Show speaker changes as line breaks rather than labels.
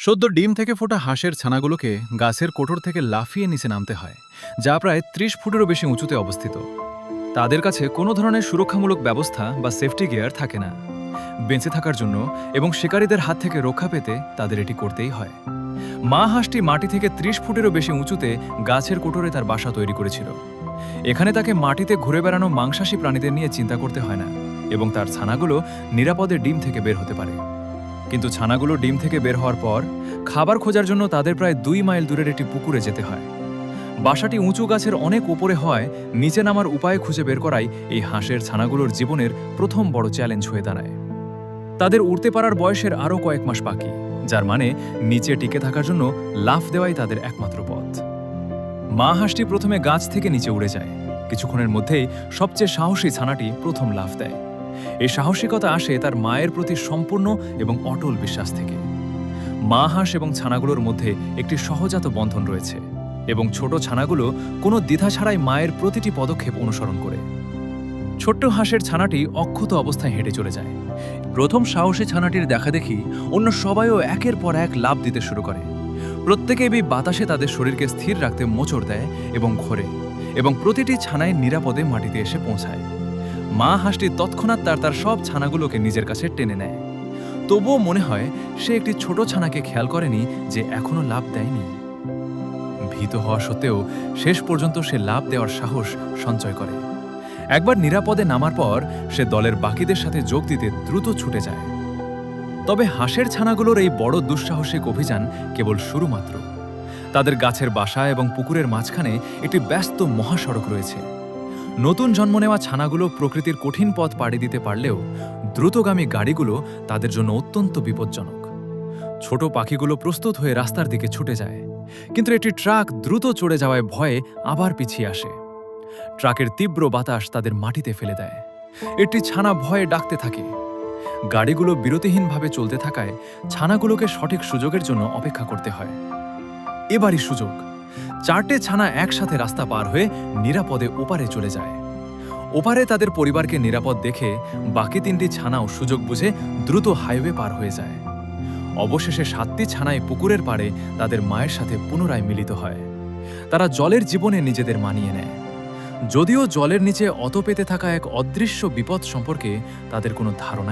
সদ্য ডিম থেকে ফোটা হাঁসের ছানাগুলোকে গাছের কোটর থেকে লাফিয়ে নিচে নামতে হয়, যা প্রায় ৩০ ফুটেরও বেশি উঁচুতে অবস্থিত। তাদের কাছে কোনো ধরনের সুরক্ষামূলক ব্যবস্থা বা সেফটি গিয়ার থাকে না। বেঁচে থাকার জন্য এবং শিকারীদের হাত থেকে রক্ষা পেতে তাদের এটি করতেই হয়। মা হাঁসটি মাটি থেকে ৩০ ফুটেরও বেশি উঁচুতে গাছের কোটরে তার বাসা তৈরি করেছিল। এখানে তাকে মাটিতে ঘুরে বেড়ানো মাংসাশী প্রাণীদের নিয়ে চিন্তা করতে হয় না এবং তার ছানাগুলো নিরাপদে ডিম থেকে বের হতে পারে। কিন্তু ছানাগুলো ডিম থেকে বের হওয়ার পর খাবার খোঁজার জন্য তাদের প্রায় ২ মাইল দূরের একটি পুকুরে যেতে হয়। বাসাটি উঁচু গাছের অনেক উপরে হওয়ায় নিচে নামার উপায় খুঁজে বের করাই এই হাঁসের ছানাগুলোর জীবনের প্রথম বড় চ্যালেঞ্জ হয়ে দাঁড়ায়। তাদের উড়তে পারার বয়সের আরও কয়েক মাস বাকি, যার মানে নিচে টিকে থাকার জন্য লাফ দেওয়াই তাদের একমাত্র পথ। মা হাঁসটি প্রথমে গাছ থেকে নিচে উড়ে যায়। কিছুক্ষণের মধ্যেই সবচেয়ে সাহসী ছানাটি প্রথম লাফ দেয়। এই সাহসিকতা আসে তার মায়ের প্রতি সম্পূর্ণ এবং অটল বিশ্বাস থেকে। মা হাঁস এবং ছানাগুলোর মধ্যে একটি সহজাত বন্ধন রয়েছে এবং ছোট ছানাগুলো কোনো দ্বিধা ছাড়াই মায়ের প্রতিটি পদক্ষেপ অনুসরণ করে। ছোট্ট হাঁসের ছানাটি অক্ষত অবস্থায় হেঁটে চলে যায়। প্রথম সাহসী ছানাটির দেখা দেখি অন্য সবাইও একের পর এক লাফ দিতে শুরু করে। প্রত্যেকেই বাতাসে তাদের শরীরকে স্থির রাখতে মোচড় দেয় এবং ঘোরে, এবং প্রতিটি ছানায় নিরাপদে মাটিতে এসে পৌঁছায়। মা হাঁসটি তৎক্ষণাৎ তার সব ছানাগুলোকে নিজের কাছে টেনে নেয়। তবুও মনে হয় সে একটি ছোট ছানাকে খেয়াল করেনি যে এখনো লাফ দেয়নি। ভীত হওয়া সত্ত্বেও শেষ পর্যন্ত সে লাফ দেওয়ার সাহস সঞ্চয় করে। একবার নিরাপদে নামার পর সে দলের বাকিদের সাথে যোগ দিতে দ্রুত ছুটে যায়। তবে হাঁসের ছানাগুলোর এই বড় দুঃসাহসিক অভিযান কেবল শুরু মাত্র। তাদের গাছের বাসা এবং পুকুরের মাঝখানে একটি ব্যস্ত মহাসড়ক রয়েছে। নতুন জন্ম নেওয়া ছানাগুলো প্রকৃতির কঠিন পথ পাড়ি দিতে পারলেও দ্রুতগামী গাড়িগুলো তাদের জন্য অত্যন্ত বিপজ্জনক। ছোট পাখিগুলো প্রস্তুত হয়ে রাস্তার দিকে ছুটে যায়, কিন্তু একটি ট্রাক দ্রুত চড়ে যাওয়ায় ভয়ে আবার পিছিয়ে আসে। ট্রাকের তীব্র বাতাস তাদের মাটিতে ফেলে দেয়। একটি ছানা ভয়ে ডাকতে থাকে। গাড়িগুলো বিরতিহীনভাবে চলতে থাকায় ছানাগুলোকে সঠিক সুযোগের জন্য অপেক্ষা করতে হয়। এবারই সুযোগ। 4টে ছানা একসাথে রাস্তা পার হয়ে নিরাপদে ওপারে চলে যায়। ওপারে তাদের পরিবারকে নিরাপদ দেখে বাকি 3টি ছানাও সুযোগ বুঝে দ্রুত হাইওয়ে পার হয়ে যায়। অবশেষে 7টি ছানায় পুকুরের পাড়ে তাদের মায়ের সাথে পুনরায় মিলিত হয়। তারা জলের জীবনে নিজেদের মানিয়ে নেয়। যদিও জলের নিচে অত পেতে থাকা এক অদৃশ্য বিপদ সম্পর্কে তাদের কোনো ধারণাই